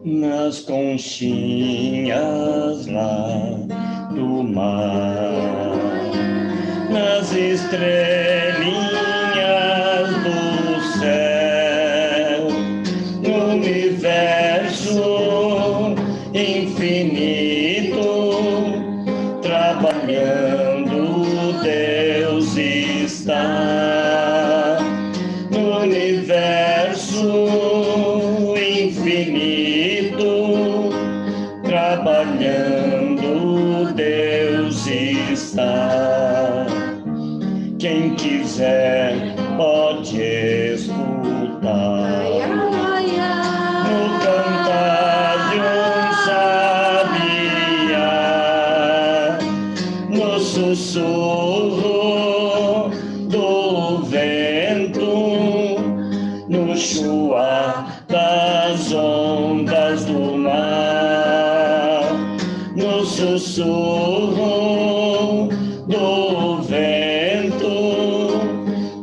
Nas conchinhas lá do mar, nas estrelinhas do céu, no universo infinito, trabalhando Deus está. No universo infinito, trabalhando Deus está. Quem quiser pode escutar no cantar de um sabiá, no sussurro do vento, no chuar das ondas do mar, no sussurro do vento,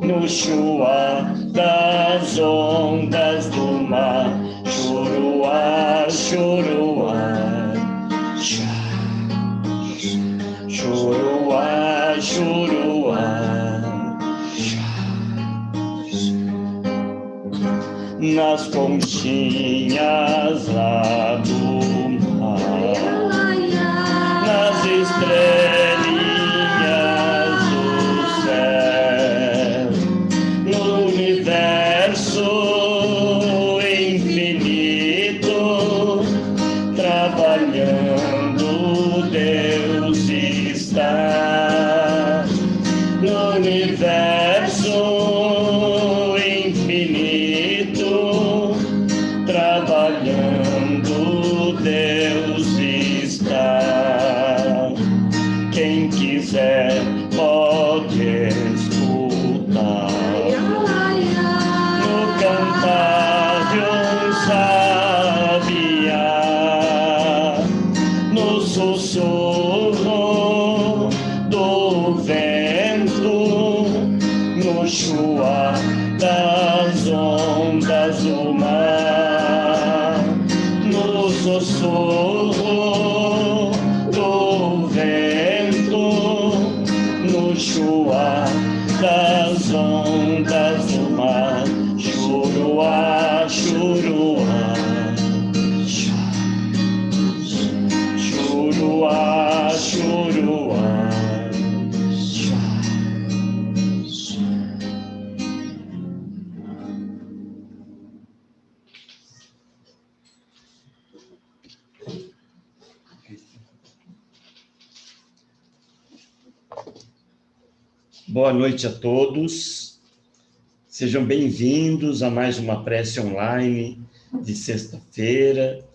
no chuar das ondas do mar. Churuá, churuá, churuá, churuá. Nas conchinhas lá do mar, nas estrelinhas do céu, no universo infinito, trabalhando Deus está. No universo infinito, trabalhando Deus está. Quem quiser pode escutar no cantar de um sabiá, no sussurro do vento, no chuar das ondas do mar, no sussurro do vento, no chuar das ondas do mar. Churuá, churuá, churuá, churuá. Boa noite a todos, sejam bem-vindos a mais uma prece online de sexta-feira.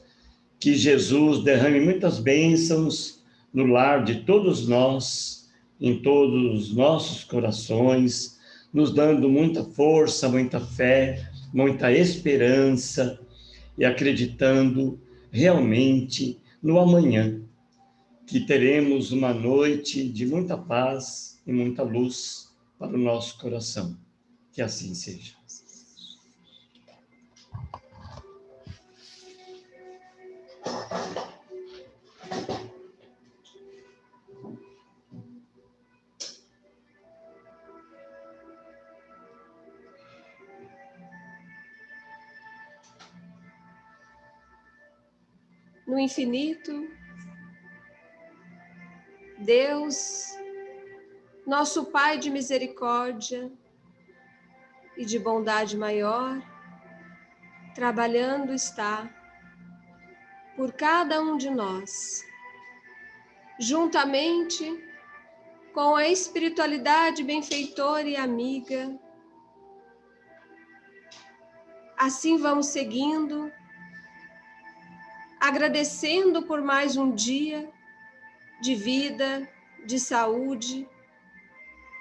Que Jesus derrame muitas bênçãos no lar de todos nós, em todos os nossos corações, nos dando muita força, muita fé, muita esperança e acreditando realmente no amanhã, que teremos uma noite de muita paz e muita luz para o nosso coração. Que assim seja. No infinito, Deus, nosso Pai de misericórdia e de bondade maior, trabalhando está por cada um de nós, juntamente com a espiritualidade benfeitora e amiga, Assim vamos seguindo, agradecendo por mais um dia de vida, de saúde,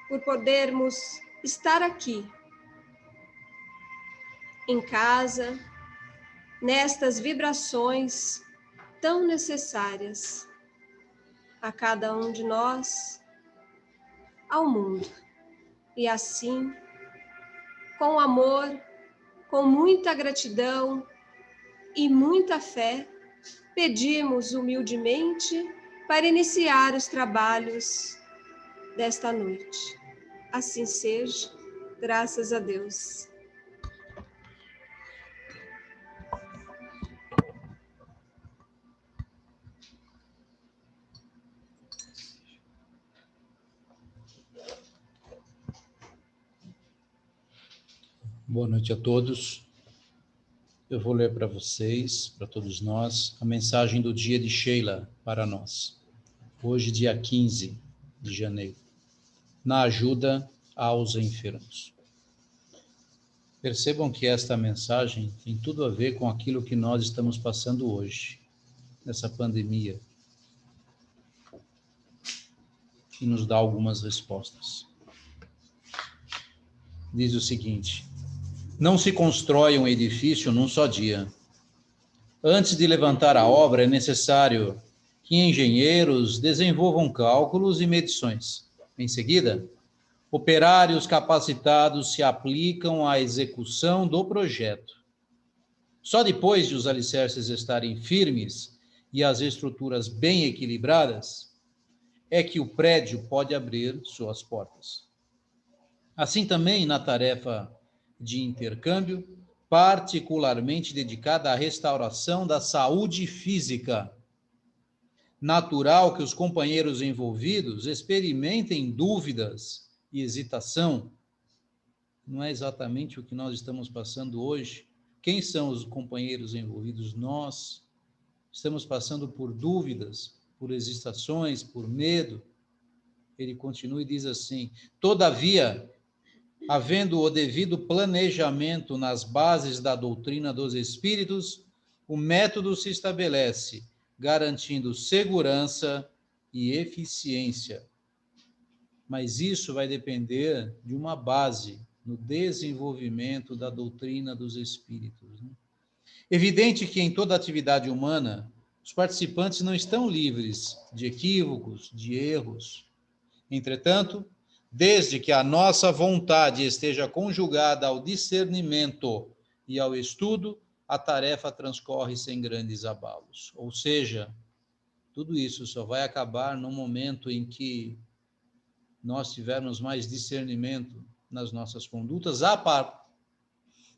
por podermos estar aqui, em casa, nestas vibrações tão necessárias a cada um de nós, ao mundo. E assim, com amor, com muita gratidão e muita fé, pedimos humildemente para iniciar os trabalhos desta noite. Assim seja, graças a Deus. Boa noite a todos. Eu vou ler para vocês, para todos nós, a mensagem do dia de Sheila para nós. Hoje, dia 15 de janeiro. Na ajuda aos enfermos. Percebam que esta mensagem tem tudo a ver com aquilo que nós estamos passando hoje, nessa pandemia, e nos dá algumas respostas. Diz o seguinte: não se constrói um edifício num só dia. Antes de levantar a obra, é necessário que engenheiros desenvolvam cálculos e medições. Em seguida, operários capacitados se aplicam à execução do projeto. Só depois de os alicerces estarem firmes e as estruturas bem equilibradas, é que o prédio pode abrir suas portas. Assim também na tarefa de intercâmbio, particularmente dedicada à restauração da saúde física. Natural que os companheiros envolvidos experimentem dúvidas e hesitação. Não é exatamente o que nós estamos passando hoje. Quem são os companheiros envolvidos? Nós. Estamos passando por dúvidas, por hesitações, por medo. Ele continua e diz assim: todavia, havendo o devido planejamento nas bases da doutrina dos espíritos, o método se estabelece, garantindo segurança e eficiência. Mas isso vai depender de uma base no desenvolvimento da doutrina dos espíritos. Evidente que em toda atividade humana, os participantes não estão livres de equívocos, de erros. Entretanto, desde que a nossa vontade esteja conjugada ao discernimento e ao estudo, a tarefa transcorre sem grandes abalos. Ou seja, tudo isso só vai acabar no momento em que nós tivermos mais discernimento nas nossas condutas,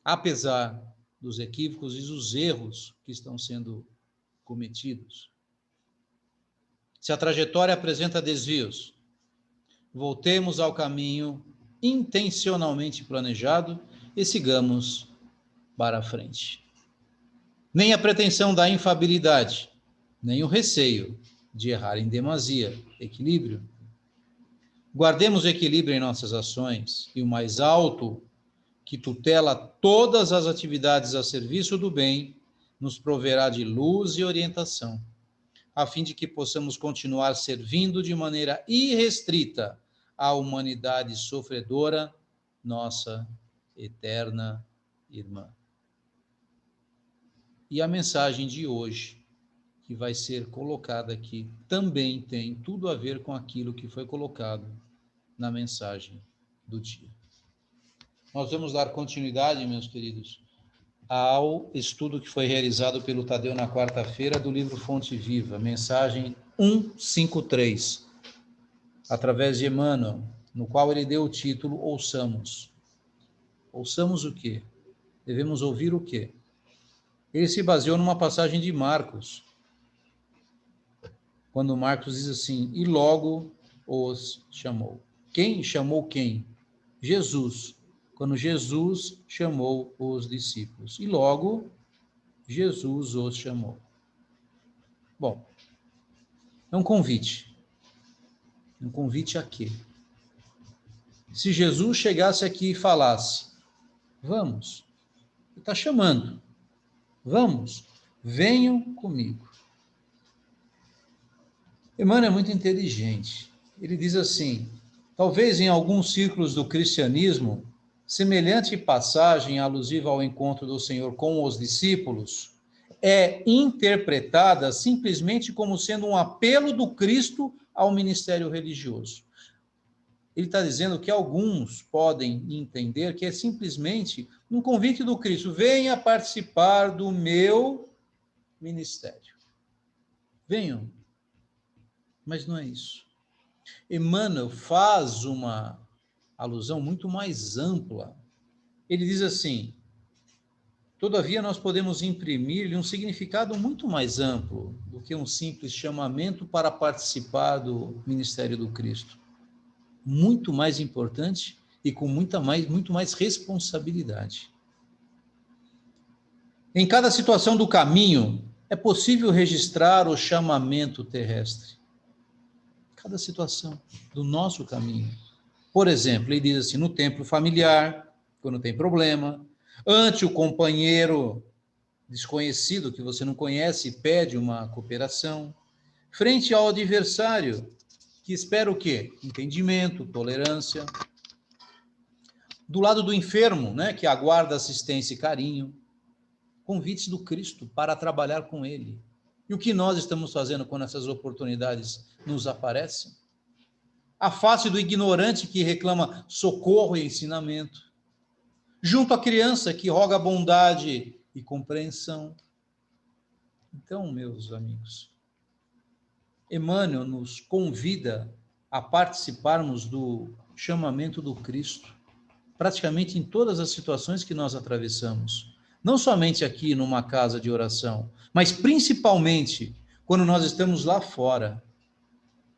apesar dos equívocos e dos erros que estão sendo cometidos. Se a trajetória apresenta desvios, voltemos ao caminho intencionalmente planejado e sigamos para a frente. Nem a pretensão da infabilidade, nem o receio de errar em demasia. Equilíbrio. Guardemos o equilíbrio em nossas ações e o mais alto, que tutela todas as atividades a serviço do bem, nos proverá de luz e orientação, a fim de que possamos continuar servindo de maneira irrestrita a humanidade sofredora, nossa eterna irmã. E a mensagem de hoje, que vai ser colocada aqui, também tem tudo a ver com aquilo que foi colocado na mensagem do dia. Nós vamos dar continuidade, meus queridos, ao estudo que foi realizado pelo Tadeu na quarta-feira do livro Fonte Viva, mensagem 153, através de Emmanuel, no qual ele deu o título Ouçamos. Ouçamos o quê? Devemos ouvir o quê? Ele se baseou numa passagem de Marcos, quando Marcos diz assim: e logo os chamou. Quem chamou quem? Jesus. Quando Jesus chamou os discípulos. E logo Jesus os chamou. Bom, é um convite. Um convite a quê? Se Jesus chegasse aqui e falasse: vamos, Ele está chamando. Vamos, venham comigo. Emmanuel é muito inteligente. Ele diz assim, talvez em alguns círculos do cristianismo, semelhante passagem alusiva ao encontro do Senhor com os discípulos é interpretada simplesmente como sendo um apelo do Cristo ao ministério religioso. Ele está dizendo que alguns podem entender que é simplesmente um convite do Cristo, venha participar do meu ministério. Venham. Mas não é isso. Emmanuel faz uma alusão muito mais ampla. Ele diz assim, todavia nós podemos imprimir-lhe um significado muito mais amplo do que um simples chamamento para participar do ministério do Cristo. Muito mais importante e com muito mais responsabilidade. Em cada situação do caminho, é possível registrar o chamamento terrestre. Cada situação do nosso caminho. Por exemplo, ele diz assim, no templo familiar, quando tem problema, ante o companheiro desconhecido que você não conhece e pede uma cooperação, frente ao adversário, que espera o quê? Entendimento, tolerância. Do lado do enfermo, né, que aguarda assistência e carinho, convites do Cristo para trabalhar com ele. E o que nós estamos fazendo quando essas oportunidades nos aparecem? A face do ignorante que reclama socorro e ensinamento. Junto à criança que roga bondade e compreensão. Então, meus amigos, Emmanuel nos convida a participarmos do chamamento do Cristo, praticamente em todas as situações que nós atravessamos. Não somente aqui numa casa de oração, mas principalmente quando nós estamos lá fora,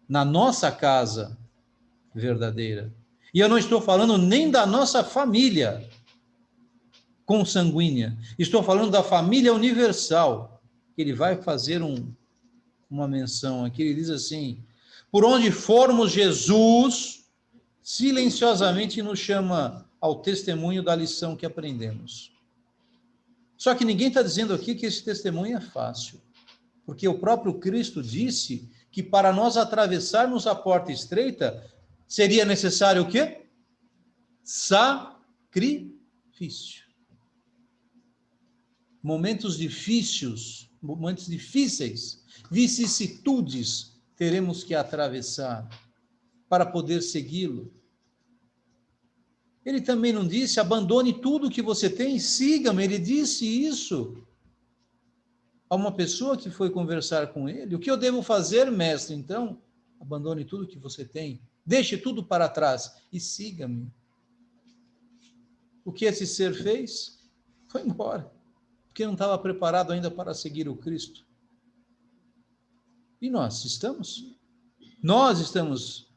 na nossa casa verdadeira. E eu não estou falando nem da nossa família consanguínea, estou falando da família universal. Ele vai fazer uma menção aqui, ele diz assim, por onde formos, Jesus silenciosamente nos chama ao testemunho da lição que aprendemos. Só que ninguém está dizendo aqui que esse testemunho é fácil, porque o próprio Cristo disse que para nós atravessarmos a porta estreita, seria necessário o quê? Sacrifício. Momentos difíceis, vicissitudes teremos que atravessar para poder segui-lo. Ele também não disse, abandone tudo que você tem e siga-me. Ele disse isso a uma pessoa que foi conversar com ele. O que eu devo fazer, mestre? Então, abandone tudo que você tem, deixe tudo para trás e siga-me. O que esse ser fez? Foi embora, porque não estava preparado ainda para seguir o Cristo. E nós estamos? Nós estamos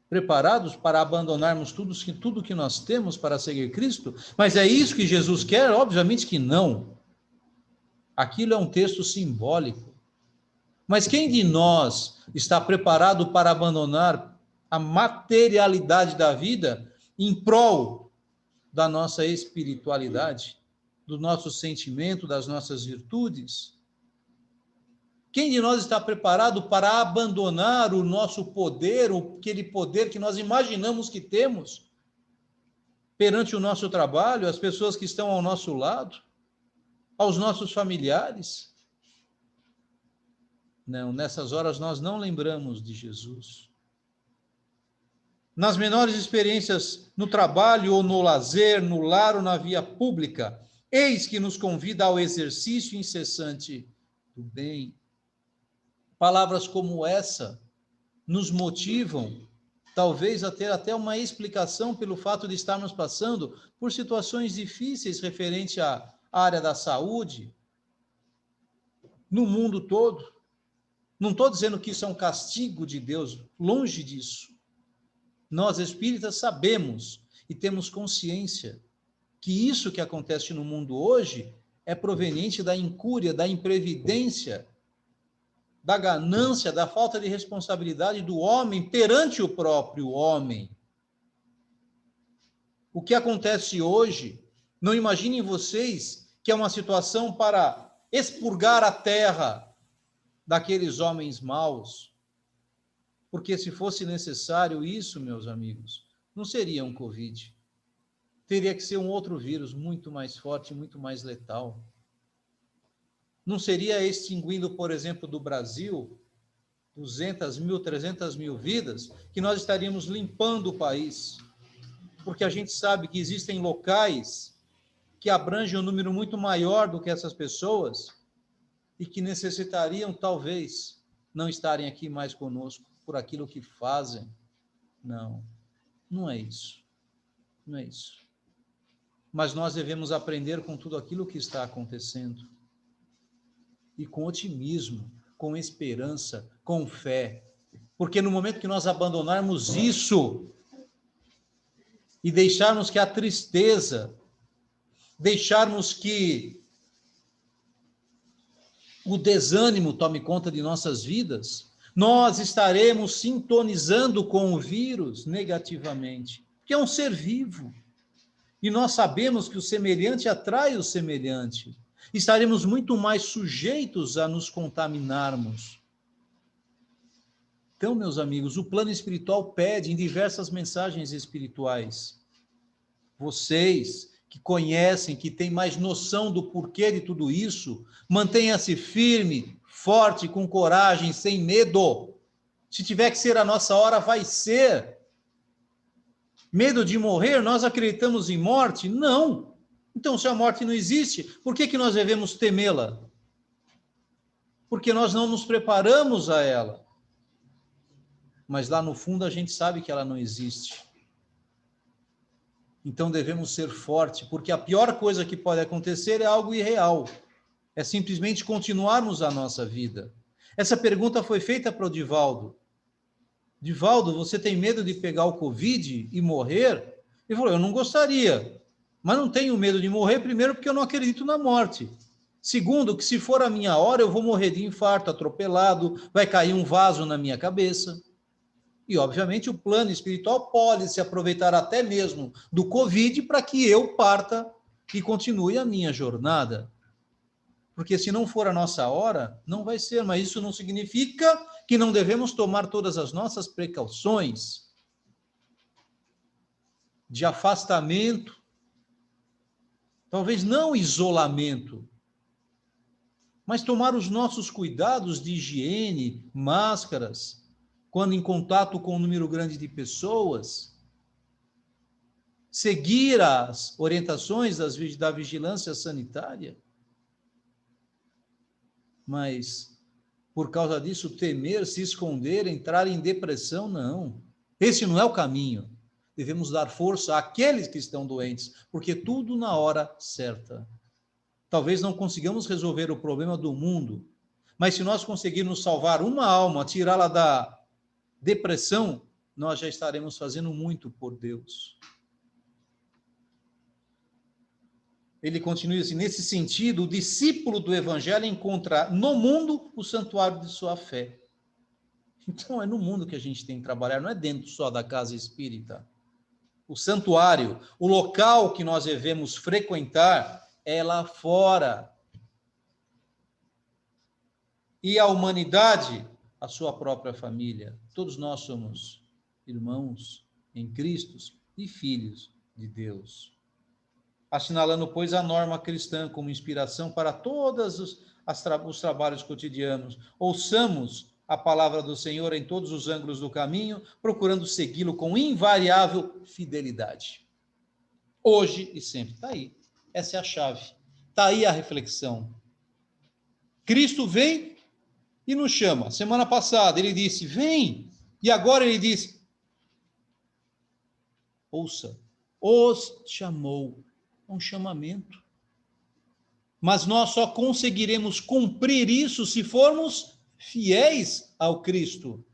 preparados para abandonarmos tudo que nós temos para seguir Cristo? Mas é isso que Jesus quer? Obviamente que não. Aquilo é um texto simbólico. Mas quem de nós está preparado para abandonar a materialidade da vida em prol da nossa espiritualidade, do nosso sentimento, das nossas virtudes? Quem de nós está preparado para abandonar o nosso poder, aquele poder que nós imaginamos que temos, perante o nosso trabalho, as pessoas que estão ao nosso lado, aos nossos familiares? Não, nessas horas nós não lembramos de Jesus. Nas menores experiências no trabalho ou no lazer, no lar ou na via pública, eis que nos convida ao exercício incessante do bem. Palavras como essa nos motivam, talvez, a ter até uma explicação pelo fato de estarmos passando por situações difíceis referente à área da saúde, no mundo todo. Não estou dizendo que isso é um castigo de Deus, longe disso. Nós, espíritas, sabemos e temos consciência que isso que acontece no mundo hoje é proveniente da incúria, da imprevidência, da ganância, da falta de responsabilidade do homem perante o próprio homem. O que acontece hoje, não imaginem vocês que é uma situação para expurgar a terra daqueles homens maus. Porque se fosse necessário isso, meus amigos, não seria um Covid. Teria que ser um outro vírus muito mais forte, muito mais letal. Não seria extinguindo, por exemplo, do Brasil, 200 mil, 300 mil vidas, que nós estaríamos limpando o país. Porque a gente sabe que existem locais que abrangem um número muito maior do que essas pessoas e que necessitariam, talvez, não estarem aqui mais conosco por aquilo que fazem. Não, não é isso. Não é isso. Mas nós devemos aprender com tudo aquilo que está acontecendo. E com otimismo, com esperança, com fé. Porque no momento que nós abandonarmos isso e deixarmos que a tristeza, deixarmos que o desânimo tome conta de nossas vidas, nós estaremos sintonizando com o vírus negativamente, porque é um ser vivo. E nós sabemos que o semelhante atrai o semelhante. Estaremos muito mais sujeitos a nos contaminarmos. Então, meus amigos, o plano espiritual pede em diversas mensagens espirituais. Vocês que conhecem, que têm mais noção do porquê de tudo isso, mantenha-se firme, forte, com coragem, sem medo. Se tiver que ser a nossa hora, vai ser. Medo de morrer? Nós acreditamos em morte? Não. Então, se a morte não existe, por que nós devemos temê-la? Porque nós não nos preparamos a ela. Mas lá no fundo a gente sabe que ela não existe. Então devemos ser fortes, porque a pior coisa que pode acontecer é algo irreal. É simplesmente continuarmos a nossa vida. Essa pergunta foi feita para o Divaldo. Divaldo, você tem medo de pegar o Covid e morrer? Ele falou, eu não gostaria, mas não tenho medo de morrer, primeiro porque eu não acredito na morte. Segundo, que se for a minha hora, eu vou morrer de infarto, atropelado, vai cair um vaso na minha cabeça. E, obviamente, o plano espiritual pode se aproveitar até mesmo do Covid para que eu parta e continue a minha jornada. Porque se não for a nossa hora, não vai ser. Mas isso não significa que não devemos tomar todas as nossas precauções de afastamento, talvez não isolamento, mas tomar os nossos cuidados de higiene, máscaras, quando em contato com um número grande de pessoas, seguir as orientações da vigilância sanitária. Mas, por causa disso, temer, se esconder, entrar em depressão, não. Esse não é o caminho. Devemos dar força àqueles que estão doentes, porque tudo na hora certa. Talvez não consigamos resolver o problema do mundo, mas se nós conseguirmos salvar uma alma, tirá-la da depressão, nós já estaremos fazendo muito por Deus. Ele continua assim, nesse sentido, o discípulo do evangelho encontra no mundo o santuário de sua fé. Então é no mundo que a gente tem que trabalhar, não é dentro só da casa espírita. O santuário, o local que nós devemos frequentar é lá fora. E a humanidade, a sua própria família. Todos nós somos irmãos em Cristo e filhos de Deus. Assinalando, pois, a norma cristã como inspiração para todos os trabalhos cotidianos. Ouçamos a palavra do Senhor em todos os ângulos do caminho, procurando segui-lo com invariável fidelidade. Hoje e sempre. Está aí. Essa é a chave. Está aí a reflexão. Cristo vem e nos chama. Semana passada ele disse, vem. E agora ele diz, ouça, os chamou. É um chamamento. Mas nós só conseguiremos cumprir isso se formos fiéis ao Cristo.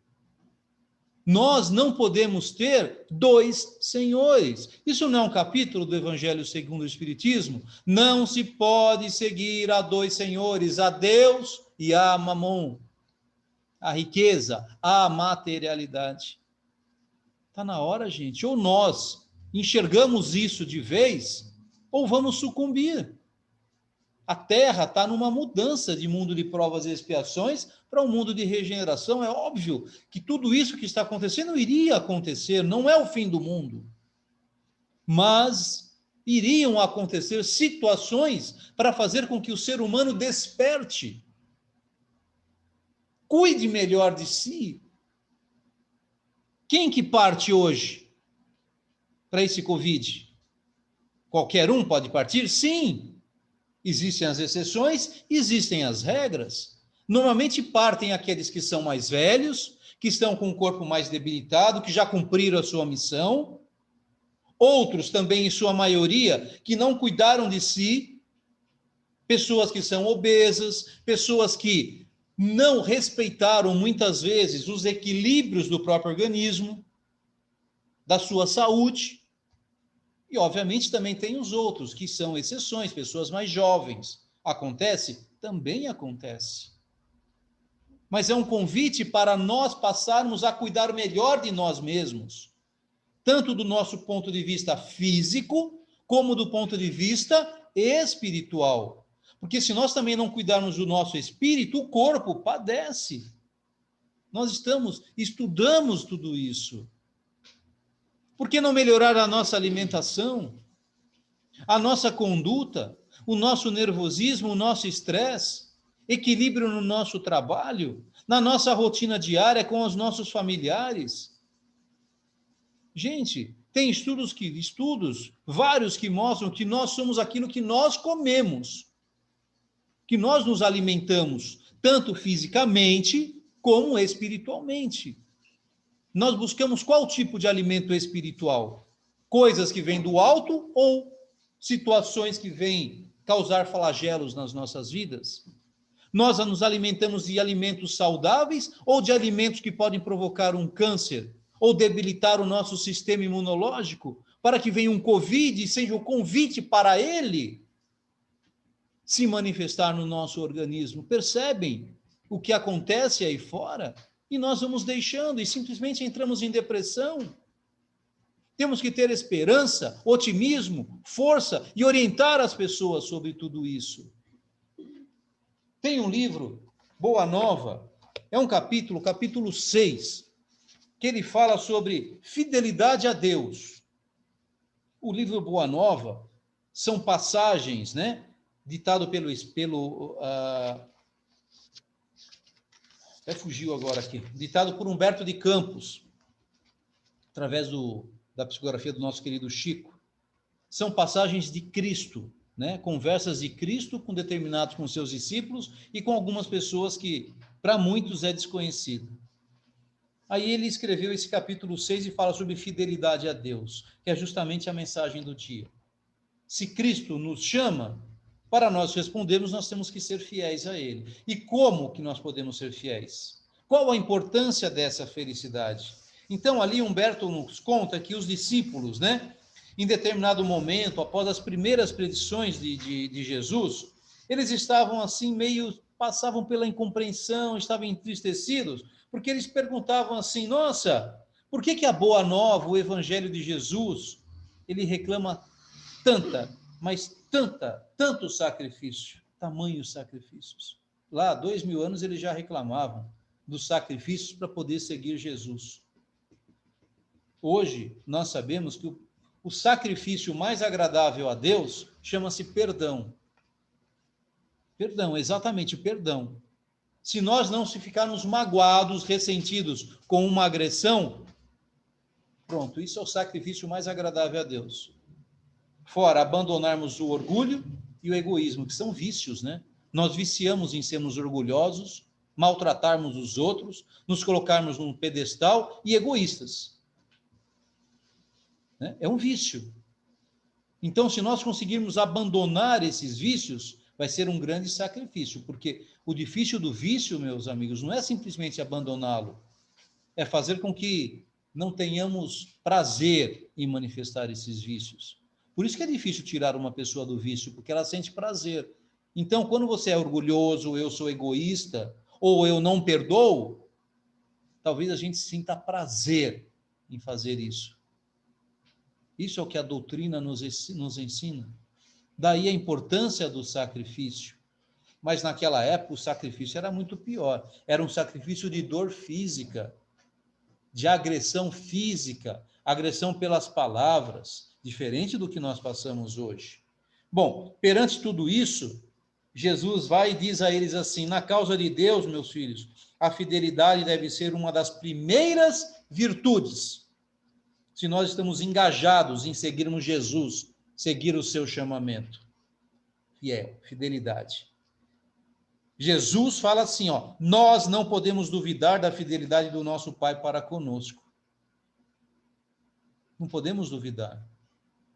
Nós não podemos ter dois senhores. Isso não é um capítulo do Evangelho segundo o Espiritismo? Não se pode seguir a dois senhores, a Deus e a Mamon, a riqueza, a materialidade. Está na hora, gente. Ou nós enxergamos isso de vez, ou vamos sucumbir. A Terra está numa mudança de mundo de provas e expiações para um mundo de regeneração. É óbvio que tudo isso que está acontecendo iria acontecer, não é o fim do mundo. Mas iriam acontecer situações para fazer com que o ser humano desperte, cuide melhor de si. Quem que parte hoje para esse Covid? Qualquer um pode partir? Sim. Existem as exceções, existem as regras. Normalmente partem aqueles que são mais velhos, que estão com o corpo mais debilitado, que já cumpriram a sua missão. Outros também, em sua maioria, que não cuidaram de si. Pessoas que são obesas, pessoas que não respeitaram muitas vezes os equilíbrios do próprio organismo, da sua saúde. E, obviamente, também tem os outros, que são exceções, pessoas mais jovens. Acontece? Também acontece. Mas é um convite para nós passarmos a cuidar melhor de nós mesmos, tanto do nosso ponto de vista físico, como do ponto de vista espiritual. Porque se nós também não cuidarmos do nosso espírito, o corpo padece. Nós estudamos tudo isso. Por que não melhorar a nossa alimentação, a nossa conduta, o nosso nervosismo, o nosso estresse, equilíbrio no nosso trabalho, na nossa rotina diária com os nossos familiares? Gente, tem estudos, vários que mostram que nós somos aquilo que nós comemos, que nós nos alimentamos, tanto fisicamente como espiritualmente. Nós buscamos qual tipo de alimento espiritual? Coisas que vêm do alto ou situações que vêm causar flagelos nas nossas vidas? Nós nos alimentamos de alimentos saudáveis ou de alimentos que podem provocar um câncer ou debilitar o nosso sistema imunológico para que venha um Covid e seja o convite para ele se manifestar no nosso organismo? Percebem o que acontece aí fora? E nós vamos deixando e simplesmente entramos em depressão. Temos que ter esperança, otimismo, força e orientar as pessoas sobre tudo isso. Tem um livro, Boa Nova, é um capítulo 6, que ele fala sobre fidelidade a Deus. O livro Boa Nova são passagens, né, ditado fugiu agora aqui, ditado por Humberto de Campos, através da psicografia do nosso querido Chico. São passagens de Cristo, né? Conversas de Cristo com seus discípulos e com algumas pessoas que, para muitos, é desconhecido. Aí ele escreveu esse capítulo 6 e fala sobre fidelidade a Deus, que é justamente a mensagem do dia. Se Cristo nos chama, para nós respondermos, nós temos que ser fiéis a Ele. E como que nós podemos ser fiéis? Qual a importância dessa felicidade? Então, ali Humberto nos conta que os discípulos, né, em determinado momento, após as primeiras predições de Jesus, eles estavam assim, passavam pela incompreensão, estavam entristecidos, porque eles perguntavam assim: nossa, por que a Boa Nova, o Evangelho de Jesus, ele reclama tanto sacrifício, tamanhos sacrifícios? Lá, 2000 anos, eles já reclamavam dos sacrifícios para poder seguir Jesus. Hoje, nós sabemos que o sacrifício mais agradável a Deus chama-se perdão. Perdão, exatamente, perdão. Se nós não ficarmos magoados, ressentidos com uma agressão, pronto, isso é o sacrifício mais agradável a Deus. Fora abandonarmos o orgulho e o egoísmo, que são vícios, né? Nós viciamos em sermos orgulhosos, maltratarmos os outros, nos colocarmos num pedestal e egoístas. É um vício. Então, se nós conseguirmos abandonar esses vícios, vai ser um grande sacrifício, porque o difícil do vício, meus amigos, não é simplesmente abandoná-lo, é fazer com que não tenhamos prazer em manifestar esses vícios. Por isso que é difícil tirar uma pessoa do vício, porque ela sente prazer. Então, quando você é orgulhoso, eu sou egoísta, ou eu não perdoo, talvez a gente sinta prazer em fazer isso. Isso é o que a doutrina nos ensina. Daí a importância do sacrifício. Mas naquela época o sacrifício era muito pior. Era um sacrifício de dor física, de agressão física, agressão pelas palavras, diferente do que nós passamos hoje. Bom, perante tudo isso, Jesus vai e diz a eles assim: na causa de Deus, meus filhos, a fidelidade deve ser uma das primeiras virtudes. Se nós estamos engajados em seguirmos Jesus, seguir o seu chamamento. Fiel, fidelidade. Jesus fala assim, ó: nós não podemos duvidar da fidelidade do nosso Pai para conosco. Não podemos duvidar.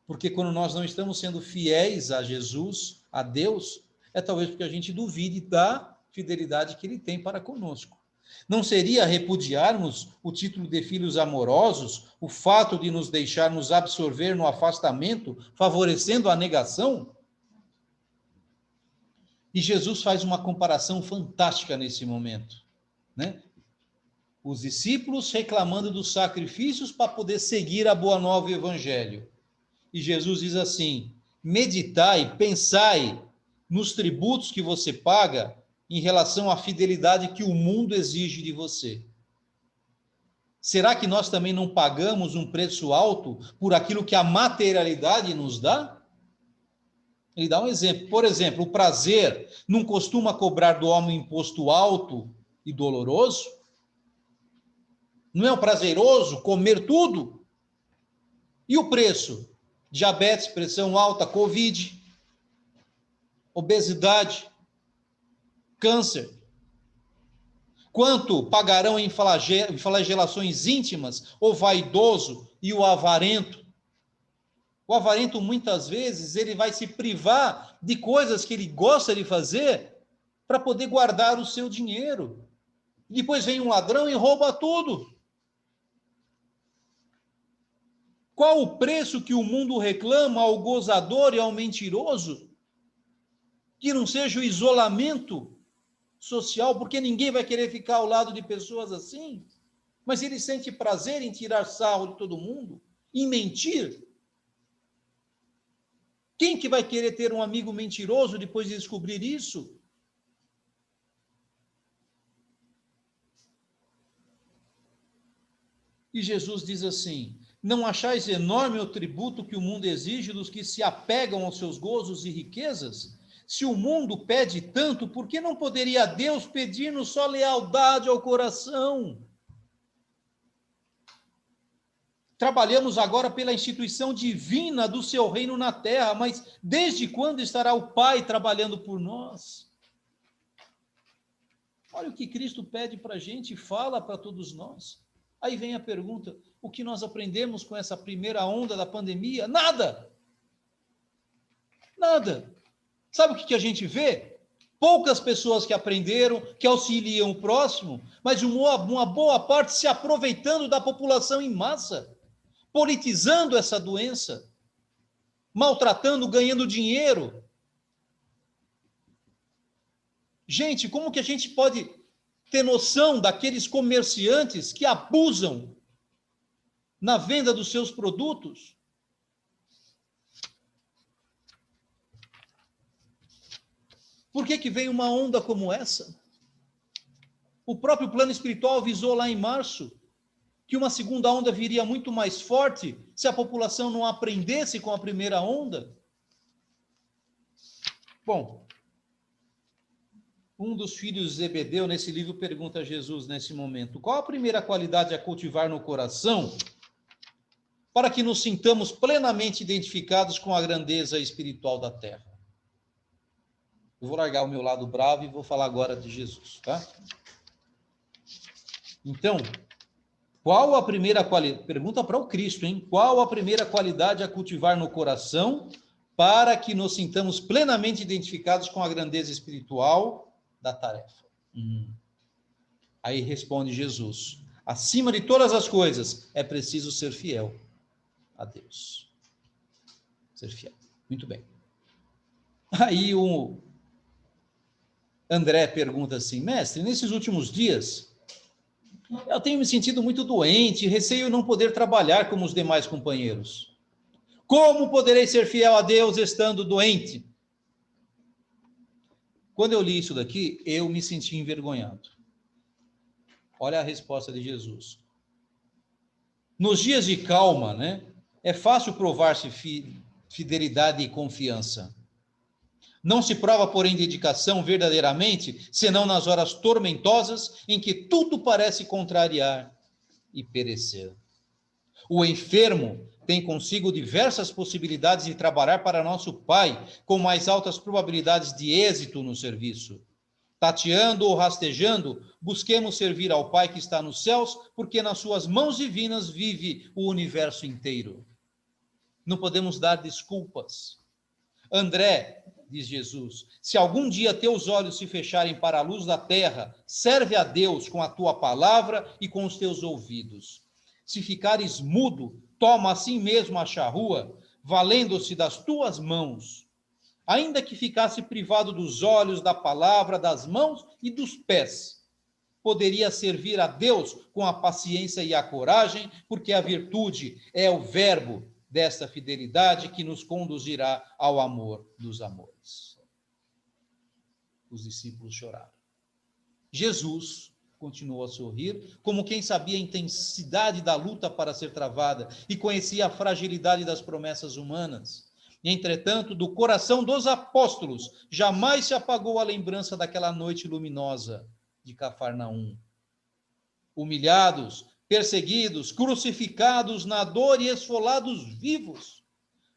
Porque quando nós não estamos sendo fiéis a Jesus, a Deus, é talvez porque a gente duvide da fidelidade que Ele tem para conosco. Não seria repudiarmos o título de filhos amorosos, o fato de nos deixarmos absorver no afastamento, favorecendo a negação? E Jesus faz uma comparação fantástica nesse momento, né? Os discípulos reclamando dos sacrifícios para poder seguir a boa nova e o evangelho. E Jesus diz assim: meditai, pensai nos tributos que você paga em relação à fidelidade que o mundo exige de você. Será que nós também não pagamos um preço alto por aquilo que a materialidade nos dá? Ele dá um exemplo. Por exemplo, o prazer não costuma cobrar do homem um imposto alto e doloroso? Não é um prazeroso comer tudo? E o preço? Diabetes, pressão alta, Covid, obesidade, câncer. Quanto pagarão em flagelações íntimas o vaidoso e o avarento? O avarento, muitas vezes, ele vai se privar de coisas que ele gosta de fazer para poder guardar o seu dinheiro. Depois vem um ladrão e rouba tudo. Qual o preço que o mundo reclama ao gozador e ao mentiroso? Que não seja o isolamento social, porque ninguém vai querer ficar ao lado de pessoas assim. Mas ele sente prazer em tirar sarro de todo mundo, em mentir. Quem que vai querer ter um amigo mentiroso depois de descobrir isso? E Jesus diz assim: não achais enorme o tributo que o mundo exige dos que se apegam aos seus gozos e riquezas? Se o mundo pede tanto, por que não poderia Deus pedir-nos só lealdade ao coração? Trabalhamos agora pela instituição divina do seu reino na terra, mas desde quando estará o Pai trabalhando por nós? Olha o que Cristo pede para a gente e fala para todos nós. Aí vem a pergunta: o que nós aprendemos com essa primeira onda da pandemia? Nada! Nada! Sabe o que a gente vê? Poucas pessoas que aprenderam, que auxiliam o próximo, mas uma boa parte se aproveitando da população em massa, politizando essa doença, maltratando, ganhando dinheiro. Gente, como que a gente pode ter noção daqueles comerciantes que abusam na venda dos seus produtos? Por que vem uma onda como essa? O próprio plano espiritual avisou lá em março que uma segunda onda viria muito mais forte se a população não aprendesse com a primeira onda. Bom, um dos filhos de Zebedeu, nesse livro, pergunta a Jesus nesse momento: qual a primeira qualidade a cultivar no coração para que nos sintamos plenamente identificados com a grandeza espiritual da terra? Eu vou largar o meu lado bravo e vou falar agora de Jesus, tá? Então, qual a primeira qualidade? Pergunta para o Cristo, hein? Qual a primeira qualidade a cultivar no coração para que nos sintamos plenamente identificados com a grandeza espiritual da tarefa? Aí responde Jesus: acima de todas as coisas, é preciso ser fiel a Deus. Ser fiel. Muito bem. Aí o André pergunta assim: mestre, nesses últimos dias, eu tenho me sentido muito doente, receio não poder trabalhar como os demais companheiros. Como poderei ser fiel a Deus estando doente? Quando eu li isso daqui, eu me senti envergonhado. Olha a resposta de Jesus. Nos dias de calma, né, é fácil provar-se fidelidade e confiança. Não se prova, porém, dedicação verdadeiramente, senão nas horas tormentosas em que tudo parece contrariar e perecer. O enfermo tem consigo diversas possibilidades de trabalhar para nosso Pai, com mais altas probabilidades de êxito no serviço. Tateando ou rastejando, busquemos servir ao Pai que está nos céus, porque nas suas mãos divinas vive o universo inteiro. Não podemos dar desculpas. André, diz Jesus, se algum dia teus olhos se fecharem para a luz da terra, serve a Deus com a tua palavra e com os teus ouvidos. Se ficares mudo, toma assim mesmo a charrua, valendo-se das tuas mãos. Ainda que ficasse privado dos olhos, da palavra, das mãos e dos pés, poderia servir a Deus com a paciência e a coragem, porque a virtude é o verbo desta fidelidade que nos conduzirá ao amor dos amores. Os discípulos choraram. Jesus continuou a sorrir, como quem sabia a intensidade da luta para ser travada e conhecia a fragilidade das promessas humanas. Entretanto, do coração dos apóstolos jamais se apagou a lembrança daquela noite luminosa de Cafarnaum. Humilhados, perseguidos, crucificados na dor e esfolados vivos,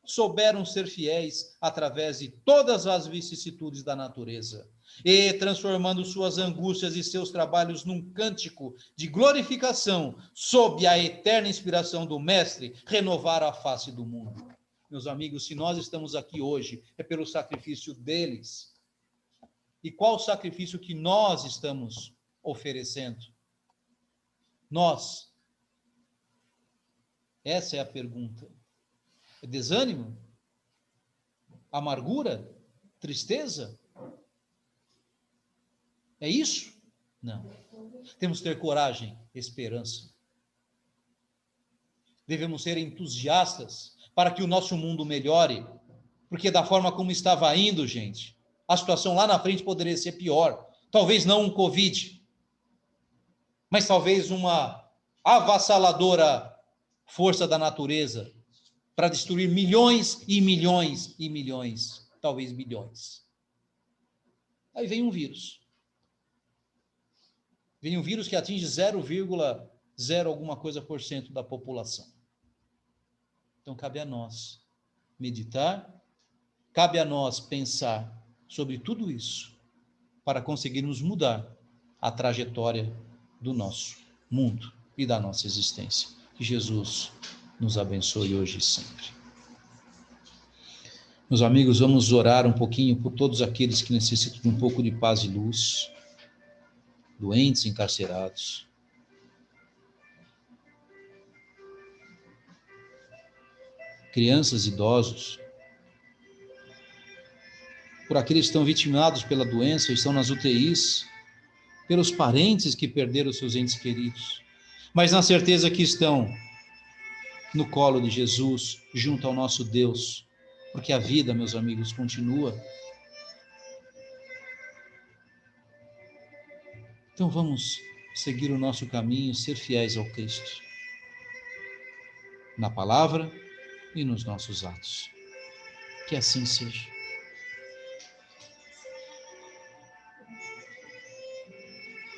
souberam ser fiéis através de todas as vicissitudes da natureza e, transformando suas angústias e seus trabalhos num cântico de glorificação, sob a eterna inspiração do Mestre, renovaram a face do mundo. Meus amigos, se nós estamos aqui hoje, é pelo sacrifício deles. E qual o sacrifício que nós estamos oferecendo? Nós. Essa é a pergunta. É desânimo? Amargura? Tristeza? É isso? Não. Temos que ter coragem, esperança. Devemos ser entusiastas para que o nosso mundo melhore, porque da forma como estava indo, gente, a situação lá na frente poderia ser pior. Talvez não um Covid, mas talvez uma avassaladora força da natureza para destruir milhões e milhões e milhões, talvez bilhões. Aí vem um vírus. Vem um vírus que atinge 0,0 alguma coisa por cento da população. Então cabe a nós meditar, cabe a nós pensar sobre tudo isso para conseguirmos mudar a trajetória do nosso mundo e da nossa existência. Que Jesus nos abençoe hoje e sempre. Meus amigos, vamos orar um pouquinho por todos aqueles que necessitam de um pouco de paz e luz, doentes, encarcerados. Crianças, idosos, por aqueles que estão vitimados pela doença, estão nas UTIs, pelos parentes que perderam seus entes queridos, mas na certeza que estão no colo de Jesus, junto ao nosso Deus, porque a vida, meus amigos, continua. Então vamos seguir o nosso caminho, ser fiéis ao Cristo, na palavra e nos nossos atos. Que assim seja.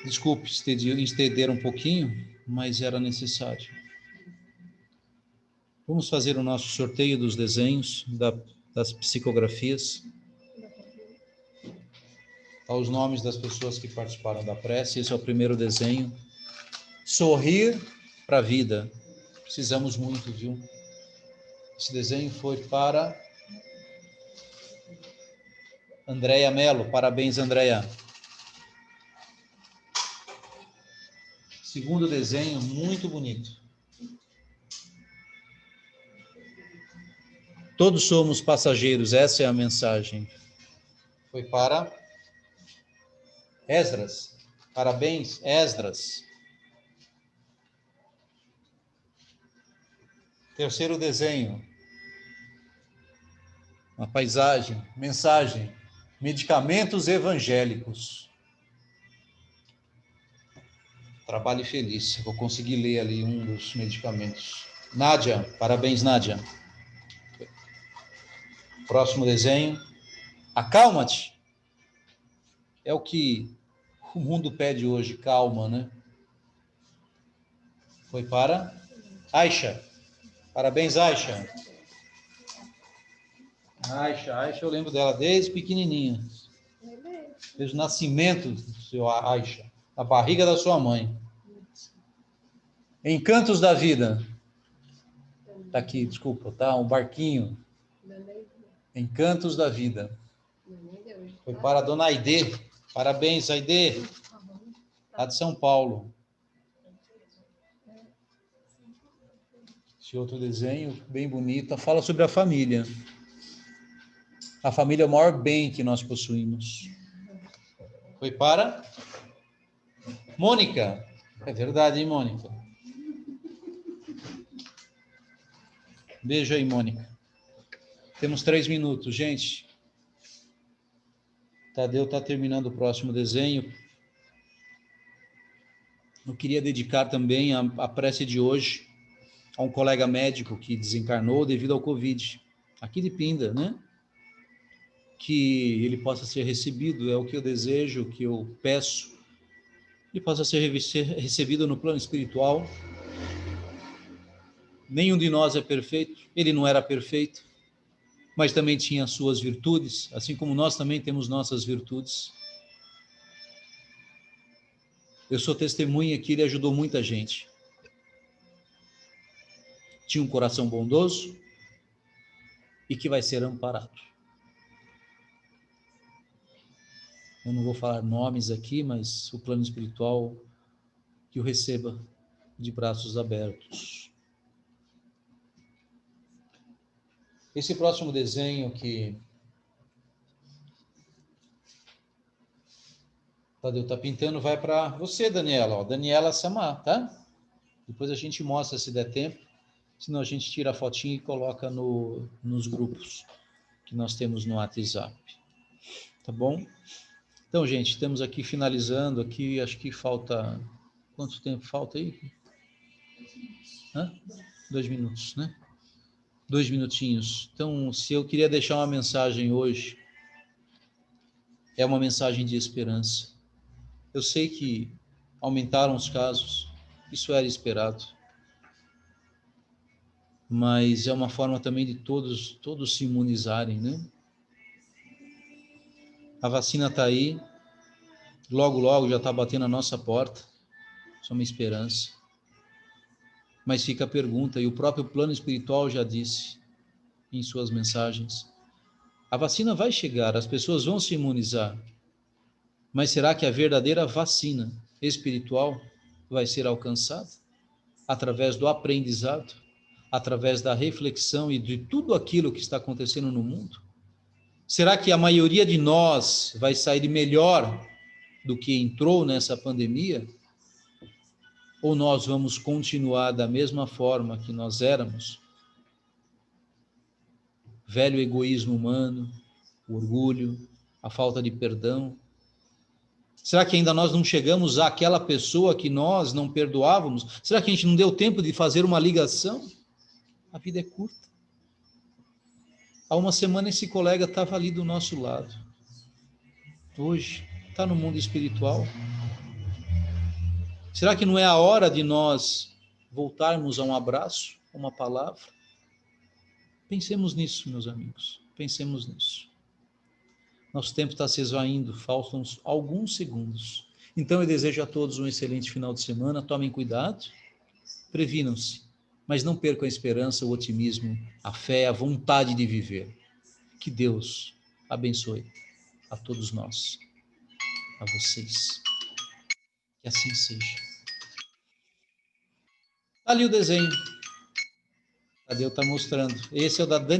Desculpe estender um pouquinho, mas era necessário. Vamos fazer o nosso sorteio dos desenhos, das psicografias, aos nomes das pessoas que participaram da prece. Esse é o primeiro desenho. Sorrir para a vida. Precisamos muito, viu? Esse desenho foi para Andréia Mello. Parabéns, Andréia. Segundo desenho, muito bonito. Todos somos passageiros, essa é a mensagem. Foi para Esdras. Parabéns, Esdras. Terceiro desenho. Uma paisagem, mensagem, medicamentos evangélicos. Trabalho feliz, vou conseguir ler ali um dos medicamentos. Nádia, parabéns, Nádia. Próximo desenho. Acalma-te. É o que o mundo pede hoje, calma, né? Foi para Aisha. Parabéns, Aisha. Aisha, eu lembro dela desde pequenininha. Desde o nascimento do seu Aisha, na barriga da sua mãe. Encantos da vida. Tá aqui, desculpa, tá? Um barquinho. Encantos da vida. Foi para a dona Aide. Parabéns, Aide. Lá de São Paulo. Esse outro desenho, bem bonito, fala sobre a família. A família é o maior bem que nós possuímos. Foi para Mônica. É verdade, hein, Mônica? Beijo aí, Mônica. Temos 3 minutos, gente. Tadeu está terminando o próximo desenho. Eu queria dedicar também a prece de hoje a um colega médico que desencarnou devido ao Covid, aqui de Pinda, né? Que ele possa ser recebido, é o que eu desejo, o que eu peço. Ele possa ser recebido no plano espiritual. Nenhum de nós é perfeito, ele não era perfeito, mas também tinha suas virtudes, assim como nós também temos nossas virtudes. Eu sou testemunha que ele ajudou muita gente. Tinha um coração bondoso e que vai ser amparado. Eu não vou falar nomes aqui, mas o plano espiritual que o receba de braços abertos. Esse próximo desenho que Tadeu está pintando vai para você, Daniela. Ó, Daniela Samar, tá? Depois a gente mostra se der tempo. Senão a gente tira a fotinha e coloca nos grupos que nós temos no WhatsApp. Tá bom? Então, gente, estamos aqui finalizando. Aqui, acho que falta... Quanto tempo falta aí? 2 minutos, né? 2 minutinhos. Então, se eu queria deixar uma mensagem hoje, é uma mensagem de esperança. Eu sei que aumentaram os casos, isso era esperado, mas é uma forma também de todos se imunizarem, né? A vacina está aí, logo já está batendo a nossa porta, isso é uma esperança. Mas fica a pergunta, e o próprio plano espiritual já disse em suas mensagens, a vacina vai chegar, as pessoas vão se imunizar, mas será que a verdadeira vacina espiritual vai ser alcançada? Através do aprendizado, através da reflexão e de tudo aquilo que está acontecendo no mundo? Será que a maioria de nós vai sair melhor do que entrou nessa pandemia? Ou nós vamos continuar da mesma forma que nós éramos? Velho egoísmo humano, o orgulho, a falta de perdão. Será que ainda nós não chegamos àquela pessoa que nós não perdoávamos? Será que a gente não deu tempo de fazer uma ligação? A vida é curta. Há uma semana esse colega estava ali do nosso lado. Hoje está no mundo espiritual. Será que não é a hora de nós voltarmos a um abraço, a uma palavra? Pensemos nisso, meus amigos. Pensemos nisso. Nosso tempo está se esvaindo, faltam alguns segundos. Então eu desejo a todos um excelente final de semana. Tomem cuidado, previnam-se, mas não percam a esperança, o otimismo, a fé, a vontade de viver. Que Deus abençoe a todos nós, a vocês. Que assim seja. Ali o desenho. Tadeu está mostrando. Esse é o da Dani.